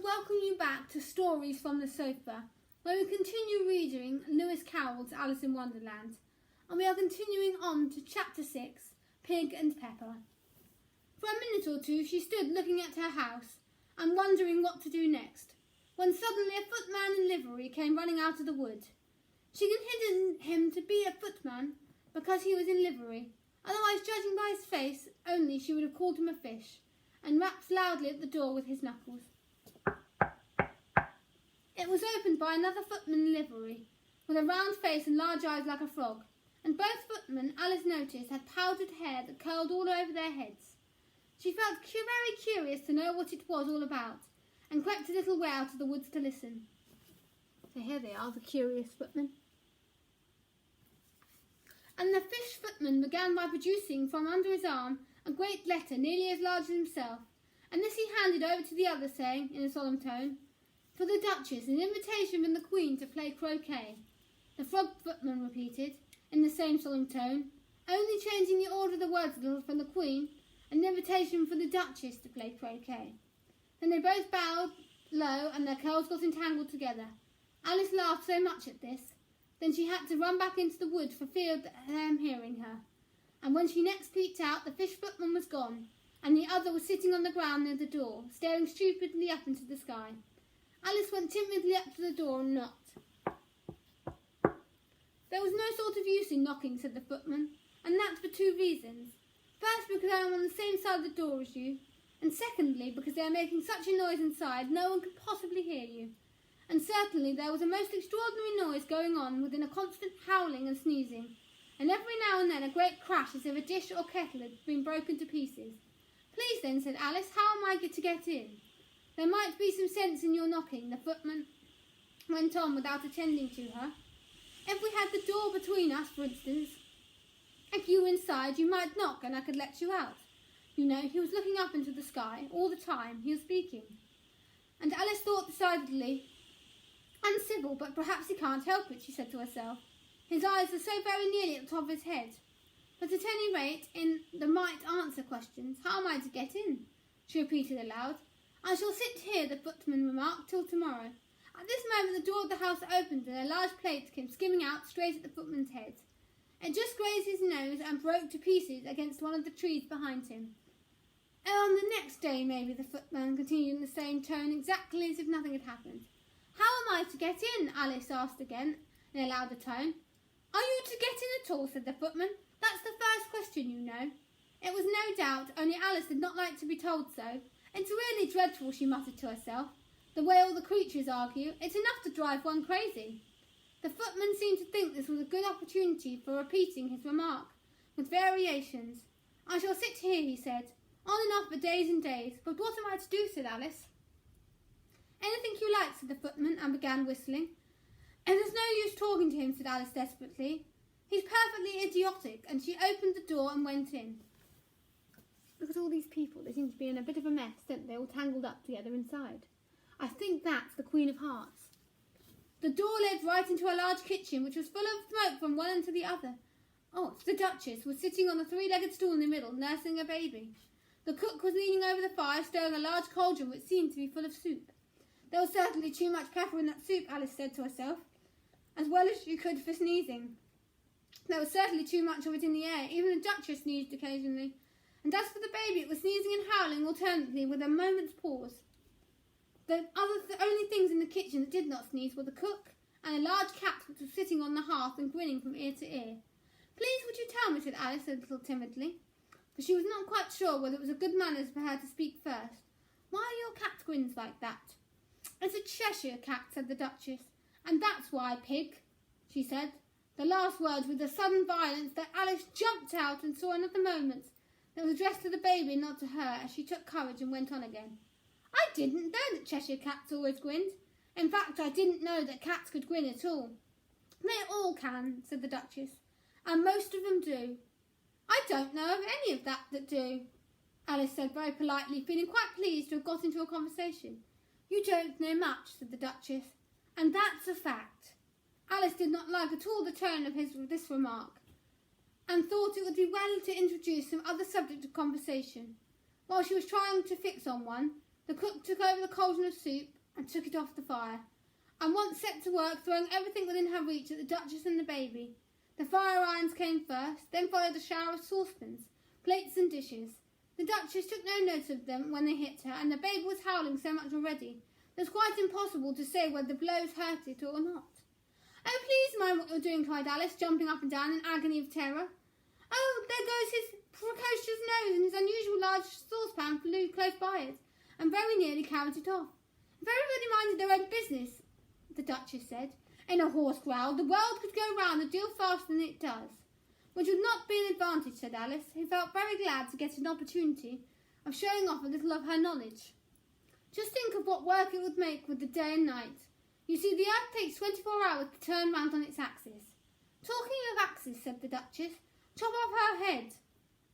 welcome you back to Stories from the Sofa, where we continue reading Lewis Carroll's Alice in Wonderland, and we are continuing on to Chapter 6, Pig and Pepper. For a minute or two she stood looking at her house and wondering what to do next, when suddenly a footman in livery came running out of the wood. She considered him to be a footman because he was in livery, otherwise judging by his face only she would have called him a fish, and rapped loudly at the door with his knuckles. It was opened by another footman in livery, with a round face and large eyes like a frog, and both footmen, Alice noticed, had powdered hair that curled all over their heads. She felt very curious to know what it was all about, and crept a little way out of the woods to listen. So here they are, the curious footmen. And the fish footman began by producing from under his arm a great letter nearly as large as himself, and this he handed over to the other, saying, in a solemn tone, "For the Duchess, an invitation from the Queen to play croquet." The frog footman repeated, in the same solemn tone, only changing the order of the words a little, from the Queen, an invitation for the Duchess to play croquet. Then they both bowed low, and their curls got entangled together. Alice laughed so much at this, then she had to run back into the wood for fear of them hearing her. And when she next peeped out, the fish footman was gone, and the other was sitting on the ground near the door, staring stupidly up into the sky. Alice went timidly up to the door and knocked. "There was no sort of use in knocking," said the footman, "and that for two reasons. First, because I am on the same side of the door as you, and secondly, because they are making such a noise inside no one could possibly hear you." And certainly there was a most extraordinary noise going on within, a constant howling and sneezing, and every now and then a great crash as if a dish or kettle had been broken to pieces. "Please then," said Alice, "how am I to get in?" "There might be some sense in your knocking," the footman went on without attending to her. "If we had the door between us, for instance. If you were inside, you might knock and I could let you out. You know, he was looking up into the sky all the time he was speaking." And Alice thought decidedly, "Uncivil, but perhaps he can't help it," she said to herself. "His eyes are so very nearly at the top of his head. But at any rate, in the might answer questions, how am I to get in?" she repeated aloud. "I shall sit here," the footman remarked, "till tomorrow." At this moment the door of the house opened, and a large plate came skimming out straight at the footman's head. It just grazed his nose and broke to pieces against one of the trees behind him. "And on the next day, maybe," the footman continued in the same tone, exactly as if nothing had happened. "How am I to get in?" Alice asked again, in a louder tone. "Are you to get in at all?" said the footman. "That's the first question, you know." It was no doubt, only Alice did not like to be told so. "It's really dreadful," she muttered to herself, "the way all the creatures argue. It's enough to drive one crazy." The footman seemed to think this was a good opportunity for repeating his remark, with variations. "I shall sit here," he said, "on and off for days and days. But what am I to do?" said Alice. "Anything you like," said the footman, and began whistling. "And there's no use talking to him," said Alice desperately. "He's perfectly idiotic," and she opened the door and went in. Look at all these people. They seem to be in a bit of a mess, don't they, all tangled up together inside. I think that's the Queen of Hearts. The door led right into a large kitchen, which was full of smoke from one end to the other. The Duchess was sitting on a three-legged stool in the middle, nursing a baby. The cook was leaning over the fire, stirring a large cauldron which seemed to be full of soup. There was certainly too much pepper in that soup, Alice said to herself, as well as she could for sneezing. There was certainly too much of it in the air. Even the Duchess sneezed occasionally. And as for the baby, it was sneezing and howling alternately with a moment's pause. The only things in the kitchen that did not sneeze were the cook and a large cat which was sitting on the hearth and grinning from ear to ear. "Please, would you tell me," said Alice a little timidly, for she was not quite sure whether it was a good manners for her to speak first, "why your cat grins like that?" "It's a Cheshire cat," said the Duchess, "and that's why, Pig," she said, the last words with a sudden violence that Alice jumped out and saw another moment that was addressed to the baby and not to her, as she took courage and went on again. "I didn't know that Cheshire cats always grinned. In fact, I didn't know that cats could grin at all." "They all can," said the Duchess, "and most of them do." "I don't know of any of that do," Alice said very politely, feeling quite pleased to have got into a conversation. "You don't know much," said the Duchess, "and that's a fact." Alice did not like at all the tone of this remark, and thought it would be well to introduce some other subject of conversation. While she was trying to fix on one, the cook took over the cauldron of soup, and took it off the fire, and once set to work throwing everything within her reach at the Duchess and the baby. The fire irons came first, then followed a shower of saucepans, plates and dishes. The Duchess took no notice of them when they hit her, and the baby was howling so much already that it was quite impossible to say whether the blows hurt it or not. "Oh, please mind what you're doing," cried Alice, jumping up and down in agony of terror. "Oh, there goes his precocious nose, and his unusual large saucepan flew close by it, and very nearly carried it off. If everybody minded their own business," the Duchess said, in a hoarse growl, "the world could go round a deal faster than it does." "Which would not be an advantage," said Alice, who felt very glad to get an opportunity of showing off a little of her knowledge. "Just think of what work it would make with the day and night. You see, the earth takes 24 hours to turn round on its axis." "Talking of axis," said the Duchess, "chop off her head."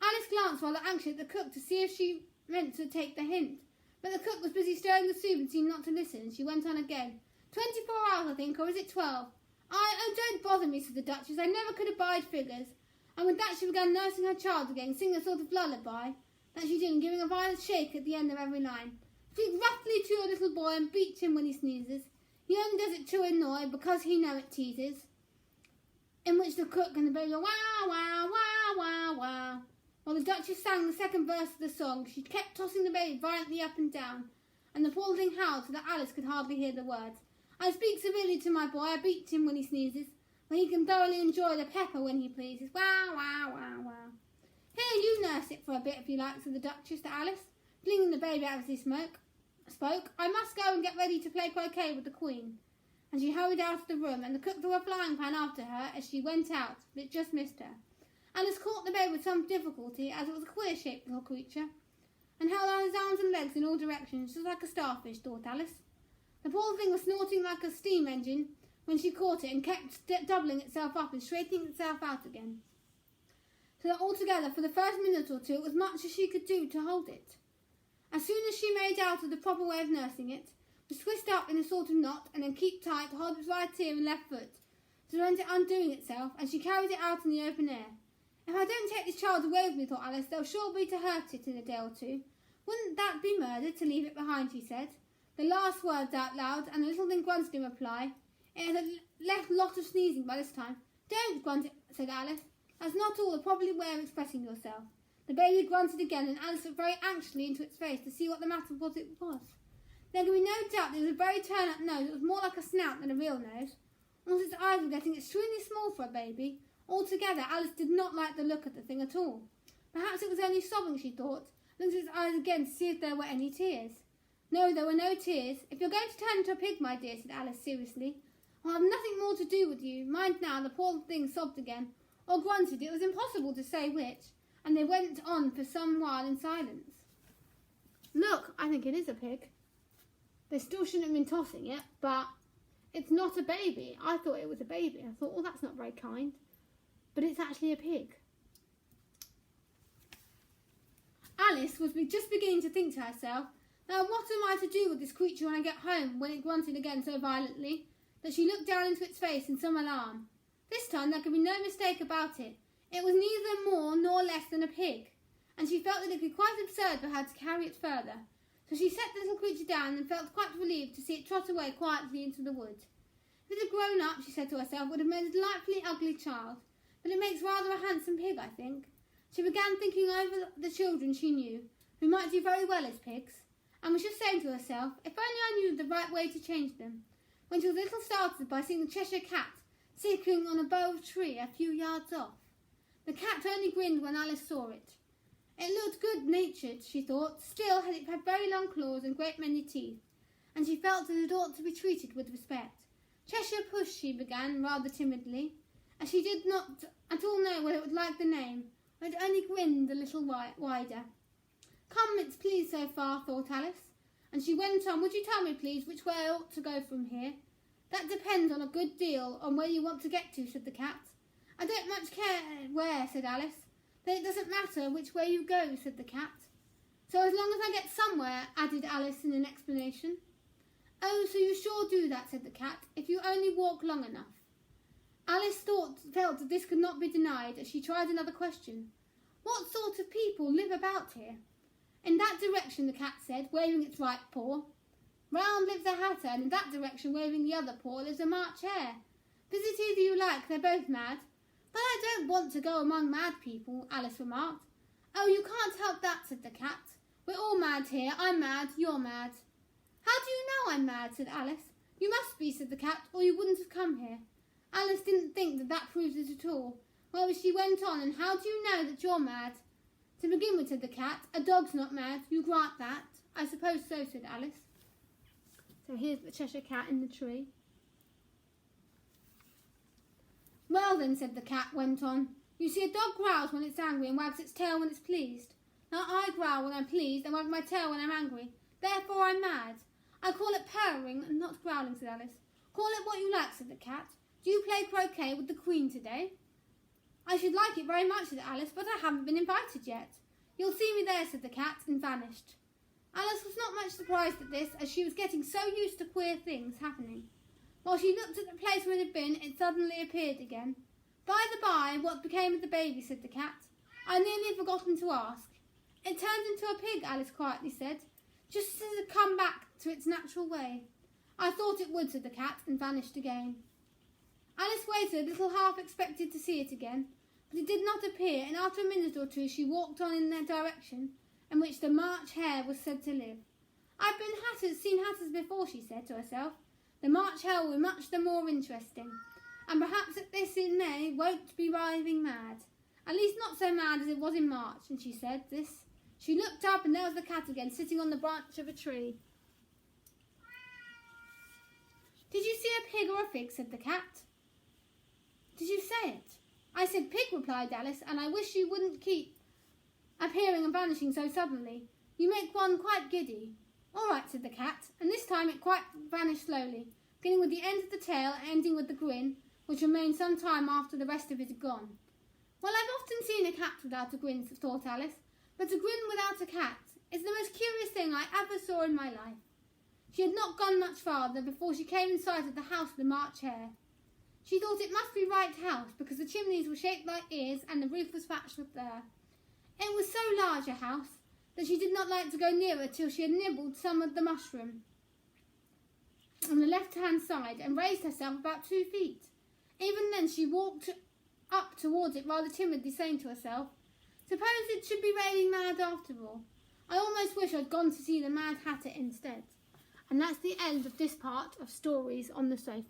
Alice glanced rather anxiously at the cook to see if she meant to take the hint, but the cook was busy stirring the soup and seemed not to listen, and she went on again. 24 hours, I think, or is it 12? Oh, don't bother me," said the Duchess. "I never could abide figures." And with that she began nursing her child again, singing a sort of lullaby that she did, and giving a violent shake at the end of every line. "Speak roughly to your little boy and beat him when he sneezes. He only does it to annoy, because he know it teases." In which the cook and the baby went, "Wow, wow, wow, wow, wow." While the Duchess sang the second verse of the song, she kept tossing the baby violently up and down, and the poor thing howled so that Alice could hardly hear the words. "I speak severely to my boy, I beat him when he sneezes, but he can thoroughly enjoy the pepper when he pleases. Wow, wow, wow, wow." "Here, you nurse it for a bit if you like," said the Duchess to Alice, flinging the baby out as he spoke. "I must go and get ready to play croquet with the Queen." And she hurried out of the room, and the cook threw a frying pan after her as she went out, but it just missed her. Alice caught the baby with some difficulty, as it was a queer-shaped little creature, and held out his arms and legs in all directions, just like a starfish, thought Alice. The poor thing was snorting like a steam engine when she caught it, and kept doubling itself up and straightening itself out again, so that altogether for the first minute or two it was much as she could do to hold it. As soon as she made out of the proper way of nursing it, was twist up in a sort of knot, and then keep tight to hold its right ear and left foot, to prevent it undoing itself, and she carried it out in the open air. "If I don't take this child away with me," thought Alice, "they'll sure be to hurt it in a day or two. Wouldn't that be murder to leave it behind?" she said, the last words out loud, and the little thing grunted in reply. It had left a lot of sneezing by this time. "Don't grunt it," said Alice. "That's not all the proper way of expressing yourself." The baby grunted again, and Alice looked very anxiously into its face to see what the matter was. There could be no doubt that it was a very turn-up nose. It was more like a snout than a real nose. Also, its eyes were getting extremely small for a baby. Altogether, Alice did not like the look of the thing at all. Perhaps it was only sobbing, she thought, looked at its eyes again to see if there were any tears. No, there were no tears. "If you're going to turn into a pig, my dear," said Alice seriously, "I'll have nothing more to do with you. Mind now." The poor thing sobbed again, or grunted. It was impossible to say which, and they went on for some while in silence. "Look, I think it is a pig. They still shouldn't have been tossing it, but it's not a baby. I thought it was a baby. I thought, that's not very kind. But it's actually a pig." Alice was just beginning to think to herself, "Now what am I to do with this creature when I get home," when it grunted again so violently that she looked down into its face in some alarm. This time there could be no mistake about it. It was neither more nor less than a pig, and she felt that it would be quite absurd for her to carry it further. So she set the little creature down and felt quite relieved to see it trot away quietly into the wood. "If it had grown up," she said to herself, "it would have made a delightfully ugly child, but it makes rather a handsome pig, I think." She began thinking over the children she knew, who might do very well as pigs, and was just saying to herself, "If only I knew the right way to change them," when she was a little startled by seeing the Cheshire Cat sitting on a bough of tree a few yards off. The cat only grinned when Alice saw it. It looked good-natured, she thought. Still, it had very long claws and a great many teeth, and she felt that it ought to be treated with respect. "Cheshire Puss," she began, rather timidly, as she did not at all know whether it would like the name, or it only grinned a little wider. "Come, it's pleased so far," thought Alice, and she went on. "Would you tell me, please, which way I ought to go from here?" "That depends on a good deal on where you want to get to," said the cat. "I don't much care where," said Alice. "Then it doesn't matter which way you go," said the cat. "So as long as I get somewhere," added Alice in an explanation. "Oh, so you sure do that," said the cat, "if you only walk long enough." Alice felt that this could not be denied, as she tried another question. "What sort of people live about here?" "In that direction," the cat said, waving its right paw. Round lives a hatter, and in that direction, waving the other paw, lives a March hare. Visit either you like, they're both mad. But I don't want to go among mad people, Alice remarked. Oh, you can't help that, said the cat. We're all mad here. I'm mad, you're mad. How do you know I'm mad, said Alice. You must be, said the cat, or you wouldn't have come here. Alice didn't think that proved it at all. Well, she went on, and how do you know that you're mad? To begin with, said the cat, a dog's not mad. You grant that? I suppose so, said Alice. So here's the Cheshire Cat in the tree. Well then, said the cat, went on. You see, a dog growls when it's angry and wags its tail when it's pleased. Now I growl when I'm pleased and wag my tail when I'm angry. Therefore I'm mad. I call it purring and not growling, said Alice. Call it what you like, said the cat. Do you play croquet with the Queen today? I should like it very much, said Alice, but I haven't been invited yet. You'll see me there, said the cat, and vanished. Alice was not much surprised at this, as she was getting so used to queer things happening. While she looked at the place where it had been, it suddenly appeared again. By the by, what became of the baby, said the cat. I nearly forgotten to ask. It turned into a pig, Alice quietly said, just as it had come back to its natural way. I thought it would, said the cat, and vanished again. Alice waited a little, half expected to see it again, but it did not appear, and after a minute or two she walked on in the direction in which the March hare was said to live. I've seen hatters before, she said to herself. The March hare will be much the more interesting, and perhaps at this in May won't be raving mad. At least not so mad as it was in March, and she said this. She looked up, and there was the cat again, sitting on the branch of a tree. Did you see a pig or a fig, said the cat. Did you say it? I said pig, replied Alice, and I wish you wouldn't keep appearing and vanishing so suddenly. You make one quite giddy. All right, said the cat, and this time it quite vanished slowly, beginning with the end of the tail and ending with the grin, which remained some time after the rest of it had gone. Well, I've often seen a cat without a grin, thought Alice, but a grin without a cat is the most curious thing I ever saw in my life. She had not gone much farther before she came in sight of the house of the March hare. She thought it must be right house, because the chimneys were shaped like ears and the roof was thatched with fur. It was so large a house that she did not like to go nearer till she had nibbled some of the mushroom on the left-hand side and raised herself about 2 feet. Even then she walked up towards it rather timidly, saying to herself, suppose it should be raining mad after all. I almost wish I'd gone to see the Mad Hatter instead. And that's the end of this part of Stories on the Sofa.